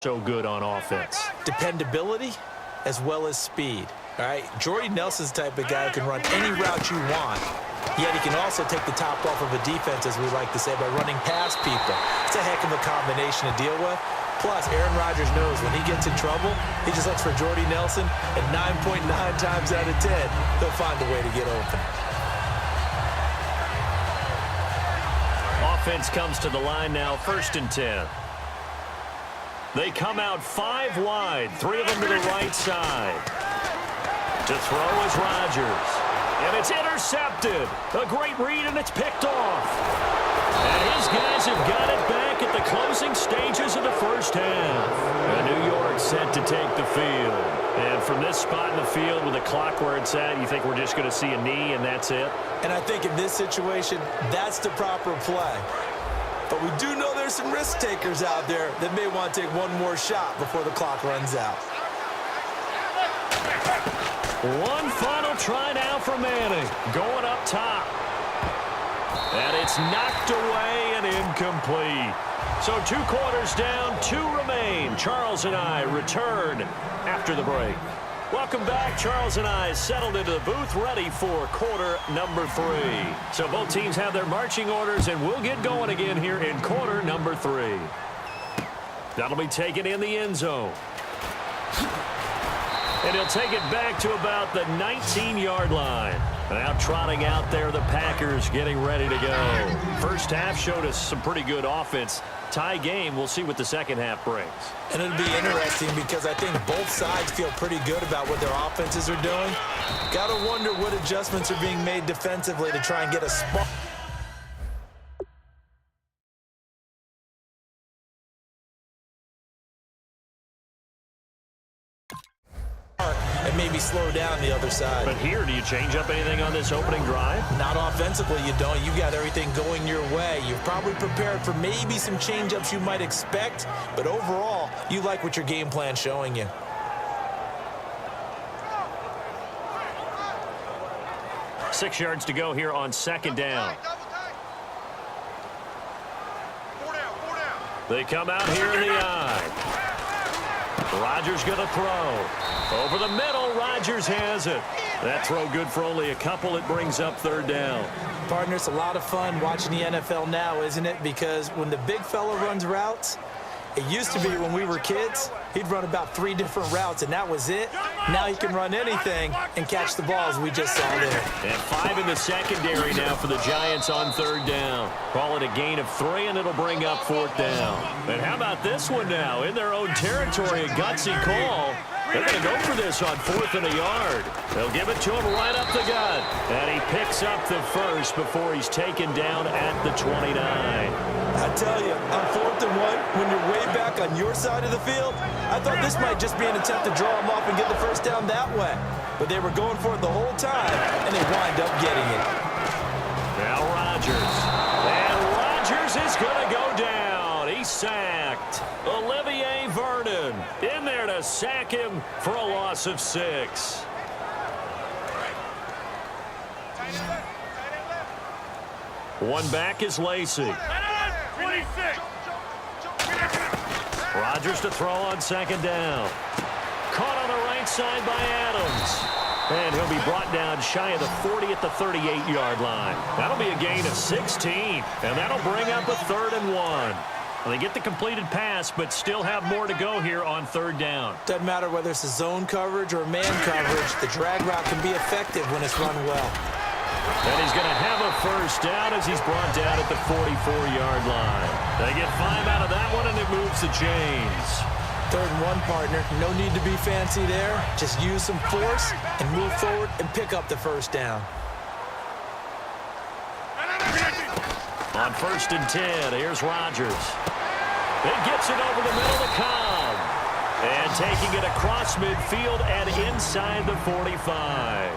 so good on offense? Dependability as well as speed. All right, Jordy Nelson's the type of guy who can run any route you want, yet he can also take the top off of a defense, as we like to say, by running past people. It's a heck of a combination to deal with. Plus, Aaron Rodgers knows when he gets in trouble, he just looks for Jordy Nelson, and 9.9 times out of 10, he'll find a way to get open. Offense comes to the line now, 1st and 10. They come out 5 wide, 3 of them to the right side. To throw is Rodgers. And it's intercepted. A great read, and it's picked off. And his guys have got it back at the closing stages of the first half. And New York set to take the field. And from this spot in the field with the clock where it's at, you think we're just going to see a knee and that's it? And I think in this situation, that's the proper play. But we do know there's some risk takers out there that may want to take one more shot before the clock runs out. One final try now for Manning, going up top. And it's knocked away and incomplete. So 2 quarters down, 2 remain. Charles and I return after the break. Welcome back. Charles and I settled into the booth, ready for quarter number 3. So both teams have their marching orders, and we'll get going again here in quarter number 3. That'll be taken in the end zone. And he'll take it back to about the 19-yard line. Now trotting out there, the Packers getting ready to go. First half showed us some pretty good offense. Tie game, we'll see what the second half brings. And it'll be interesting because I think both sides feel pretty good about what their offenses are doing. Got to wonder what adjustments are being made defensively to try and get a spark. And maybe slow down the other side. But here, do you change up anything on this opening drive? Not offensively, you don't. You got everything going your way. You've probably prepared for maybe some change-ups you might expect, but overall, you like what your game plan's showing you. Six yards to go here on 2nd down. They come out here in the eye. Rodgers going to throw. Over the middle, Rodgers has it. That throw good for only a couple. It brings up 3rd down. Partner, it's a lot of fun watching the NFL now, isn't it? Because when the big fella runs routes, it used to be when we were kids, he'd run about 3 different routes, and that was it. Now he can run anything and catch the ball, as we just saw there. And 5 in the secondary now for the Giants on 3rd down. Call it a gain of 3, and it'll bring up 4th down. And how about this one now? In their own territory, a gutsy call. They're going to go for this on 4th and a yard. They'll give it to him right up the gut. And he picks up the first before he's taken down at the 29. I tell you, on 4th and 1, when you're way back on your side of the field, I thought this might just be an attempt to draw him off and get the first down that way. But they were going for it the whole time, and they wind up getting it. Now Rodgers. And Rodgers is going to go down. He's sacked. Olivier Vernon in there to sack him for a loss of 6. One back is Lacey. Rodgers to throw on 2nd down. Caught on the right side by Adams. And he'll be brought down shy of the 40 at the 38-yard line. That'll be a gain of 16. And that'll bring up a 3rd and 1. Well, they get the completed pass, but still have more to go here on 3rd down. Doesn't matter whether it's a zone coverage or man coverage. The drag route can be effective when it's run well. And he's going to have a first down as he's brought down at the 44-yard line. They get 5 out of that one, and it moves the chains. 3rd and 1, partner. No need to be fancy there. Just use some force and move forward and pick up the first down. On 1st and 10, here's Rodgers. It gets it over the middle to Cobb. And taking it across midfield and inside the 45.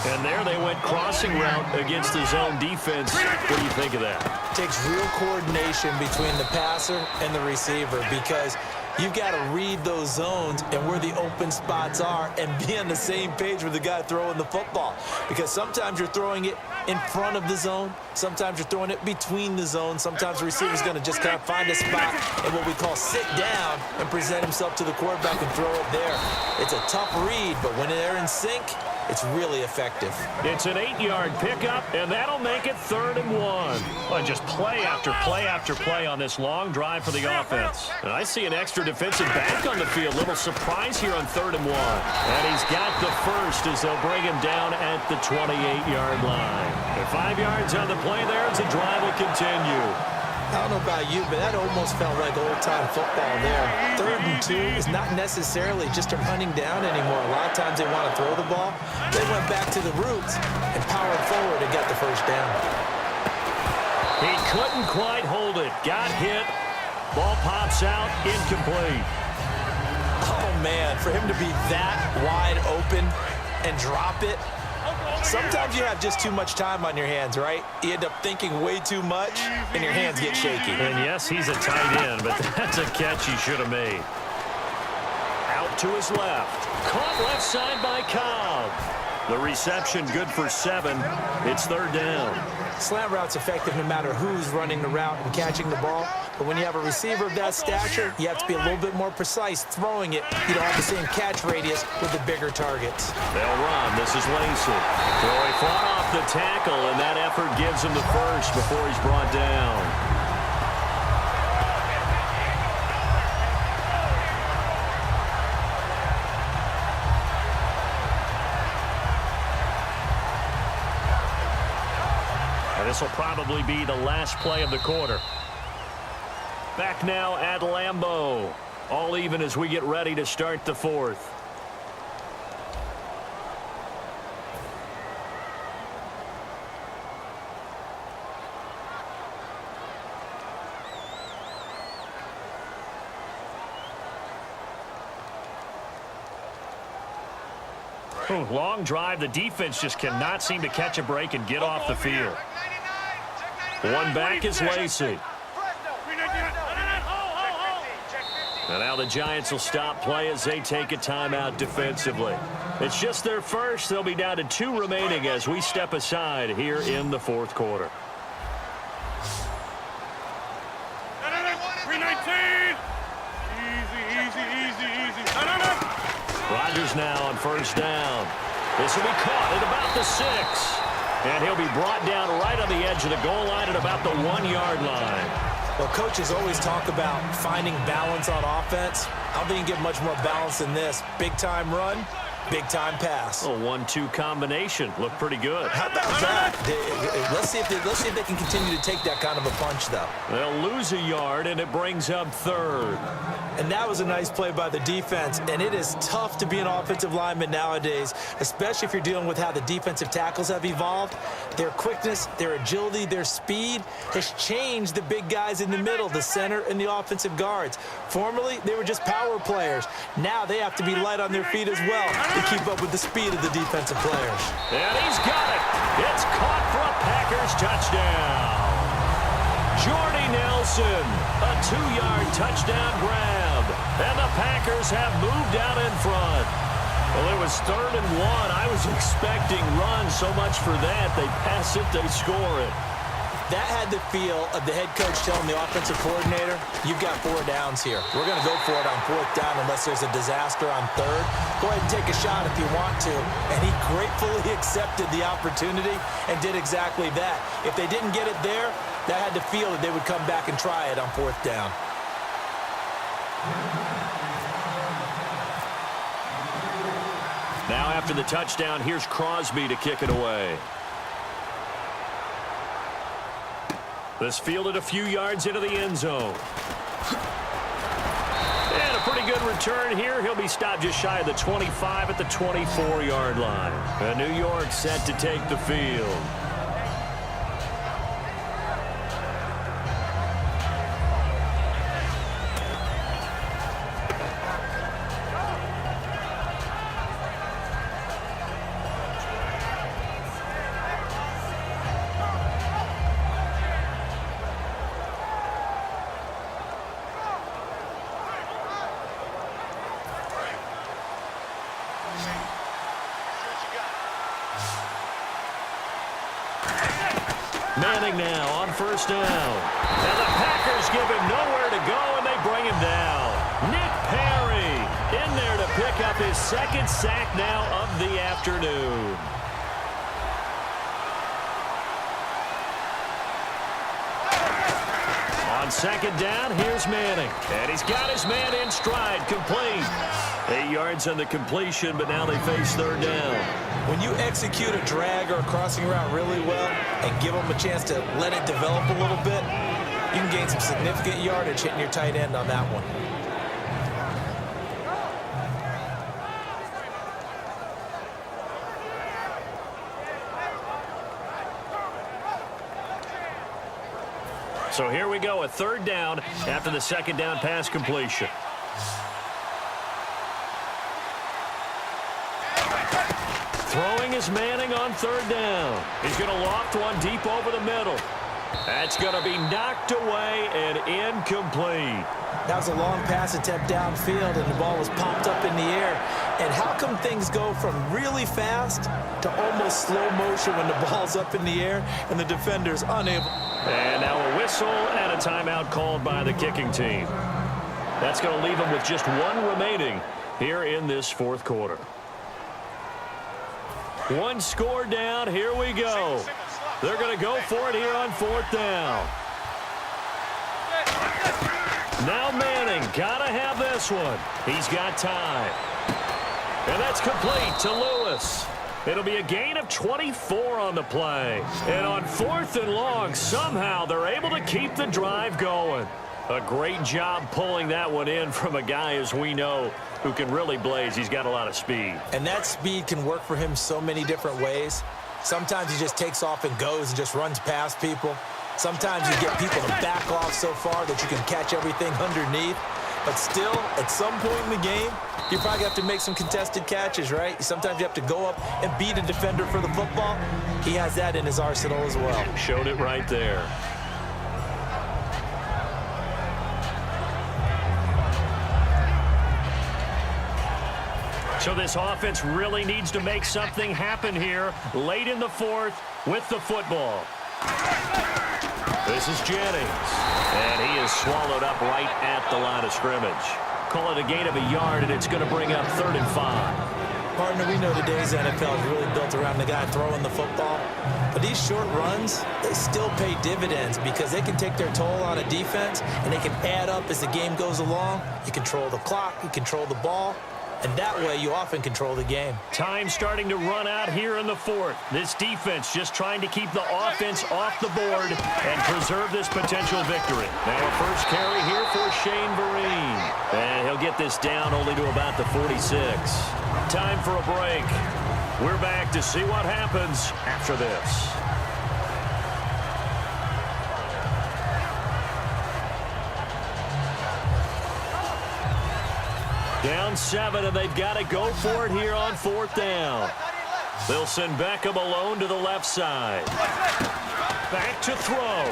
And there they went crossing route against the zone defense. What do you think of that? Takes real coordination between the passer and the receiver because you've got to read those zones and where the open spots are and be on the same page with the guy throwing the football. Because sometimes you're throwing it in front of the zone. Sometimes you're throwing it between the zones. Sometimes the receiver's going to just kind of find a spot and what we call sit down and present himself to the quarterback and throw it there. It's a tough read, but when they're in sync, it's really effective. It's an 8-yard pickup, and that'll make it 3rd and 1. Well, just play after play after play on this long drive for the offense. And I see an extra defensive back on the field. Little surprise here on 3rd and 1. And he's got the first as they'll bring him down at the 28-yard line. And 5 yards on the play there as the drive will continue. I don't know about you, but that almost felt like old-time football there. 3rd and 2 is not necessarily just a running down anymore. A lot of times they want to throw the ball. They went back to the roots and powered forward and got the first down. He couldn't quite hold it. Got hit. Ball pops out. Incomplete. Oh, man, for him to be that wide open and drop it. Sometimes you have just too much time on your hands, right? You end up thinking way too much, and your hands get shaky. And yes, he's a tight end, but that's a catch he should have made. Out to his left. Caught left side by Cobb. The reception good for 7. It's 3rd down. Slant route's effective no matter who's running the route and catching the ball. But when you have a receiver of that stature, you have to be a little bit more precise throwing it. You don't have the same catch radius with the bigger targets. They'll run. This is Lacey. Troy fought off the tackle, and that effort gives him the first before he's brought down. This will probably be the last play of the quarter. Back now at Lambeau. All even as we get ready to start the 4th. Long drive. The defense just cannot seem to catch a break and get off the field. One back is Lacey. And now the Giants will stop play as they take a timeout defensively. It's just their first. They'll be down to 2 remaining as we step aside here in the 4th quarter. 319. Easy. Rodgers now on 1st down. This will be caught at about the 6. And he'll be brought down right on the edge of the goal line at about the 1-yard line. Well, coaches always talk about finding balance on offense. I don't think you can get much more balance than this. Big-time run, big-time pass. A 1-2 combination. Looked pretty good. How about that? Let's see if they can continue to take that kind of a punch, though. They'll lose a yard, and it brings up 3rd. And that was a nice play by the defense. And it is tough to be an offensive lineman nowadays, especially if you're dealing with how the defensive tackles have evolved. Their quickness, their agility, their speed has changed the big guys in the middle, the center and the offensive guards. Formerly, they were just power players. Now they have to be light on their feet as well to keep up with the speed of the defensive players. And he's got it. It's caught for a Packers touchdown. Jordy Nelson, a 2-yard touchdown grab. And the Packers have moved out in front. Well, it was 3rd and 1. I was expecting run so much for that. They pass it, they score it. That had the feel of the head coach telling the offensive coordinator, you've got 4 downs here. We're going to go for it on 4th down unless there's a disaster on 3rd. Go ahead and take a shot if you want to. And he gratefully accepted the opportunity and did exactly that. If they didn't get it there, that had the feel that they would come back and try it on 4th down. Now after the touchdown, here's Crosby to kick it away. This fielded a few yards into the end zone. And a pretty good return here. He'll be stopped just shy of the 25 at the 24-yard line. And New York set to take the field. Manning now on first down. And the Packers give him nowhere to go, and they bring him down. Nick Perry in there to pick up his second sack now of the afternoon. On second down, here's Manning. And he's got his man in stride, complete. 8 yards on the completion, but now they face third down. When you execute a drag or a crossing route really well and give them a chance to let it develop a little bit, you can gain some significant yardage hitting your tight end on that one. So here we go, a third down after the second down pass completion. Throwing is Manning on third down. He's going to loft one deep over the middle. That's going to be knocked away and incomplete. That was a long pass attempt downfield, and the ball was popped up in the air. And how come things go from really fast to almost slow motion when the ball's up in the air and the defender's unable? And now a whistle and a timeout called by the kicking team. That's going to leave them with just one remaining here in this fourth quarter. One score down. Here we go. They're going to go for it here on fourth down. Now Manning, gotta have this one. He's got time. And that's complete to Lewis. It'll be a gain of 24 on the play. And on fourth and long, somehow they're able to keep the drive going. A great job pulling that one in from a guy, as we know, who can really blaze. He's got a lot of speed. And that speed can work for him so many different ways. Sometimes he just takes off and goes and just runs past people. Sometimes you get people to back off so far that you can catch everything underneath. But still, at some point in the game, you probably have to make some contested catches, right? Sometimes you have to go up and beat a defender for the football. He has that in his arsenal as well. Showed it right there. So this offense really needs to make something happen here late in the fourth with the football. This is Jennings, and he is swallowed up right at the line of scrimmage. Call it a gain of a yard, and it's going to bring up 3rd and 5. Partner, we know today's NFL is really built around the guy throwing the football. But these short runs, they still pay dividends because they can take their toll on a defense, and they can add up as the game goes along. You control the clock, you control the ball. And that way, you often control the game. Time starting to run out here in the fourth. This defense just trying to keep the offense off the board and preserve this potential victory. Now a first carry here for Shane Vereen. And he'll get this down only to about the 46. Time for a break. We're back to see what happens after this. Down 7, and they've got to go for it here on 4th down. They'll send Beckham alone to the left side. Back to throw.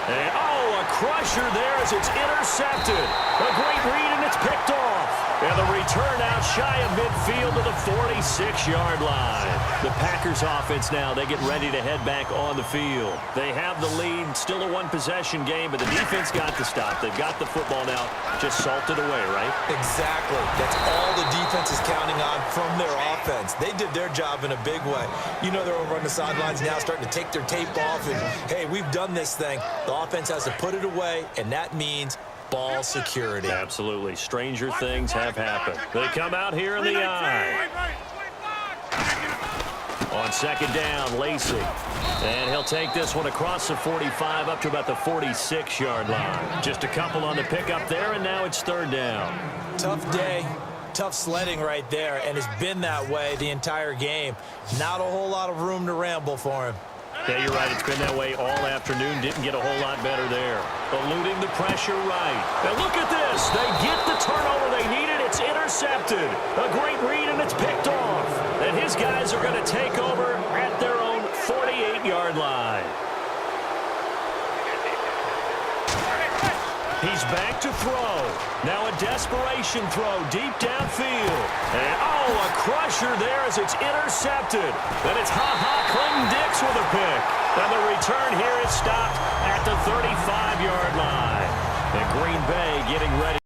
And, a crusher there as it's intercepted. A great read, and it's picked off. And the return out shy of midfield to the 46-yard line. The Packers offense now, they get ready to head back on the field. They have the lead, still a one-possession game, but the defense got the stop. They've got the football now, just salted away, right? Exactly. That's all the defense is counting on from their offense. They did their job in a big way. You know they're over on the sidelines now starting to take their tape off and, hey, we've done this thing. The offense has to put it away, and that means ball security. Absolutely. Stranger things have happened. They come out here in the eye. On second down, Lacey. And he'll take this one across the 45 up to about the 46-yard line. Just a couple on the pickup there, and now it's 3rd down. Tough day. Tough sledding right there, and it's been that way the entire game. Not a whole lot of room to ramble for him. Yeah, you're right. It's been that way all afternoon. Didn't get a whole lot better there. Eluding the pressure right. And look at this. They get the turnover they needed. It's intercepted. A great read, and it's picked off. And his guys are going to take over at their own 48-yard line. He's back to throw. Now a desperation throw deep downfield. And, oh, a crusher there as it's intercepted. Then it's Ha-Ha Clinton-Dix with a pick. And the return here is stopped at the 35-yard line. And Green Bay getting ready.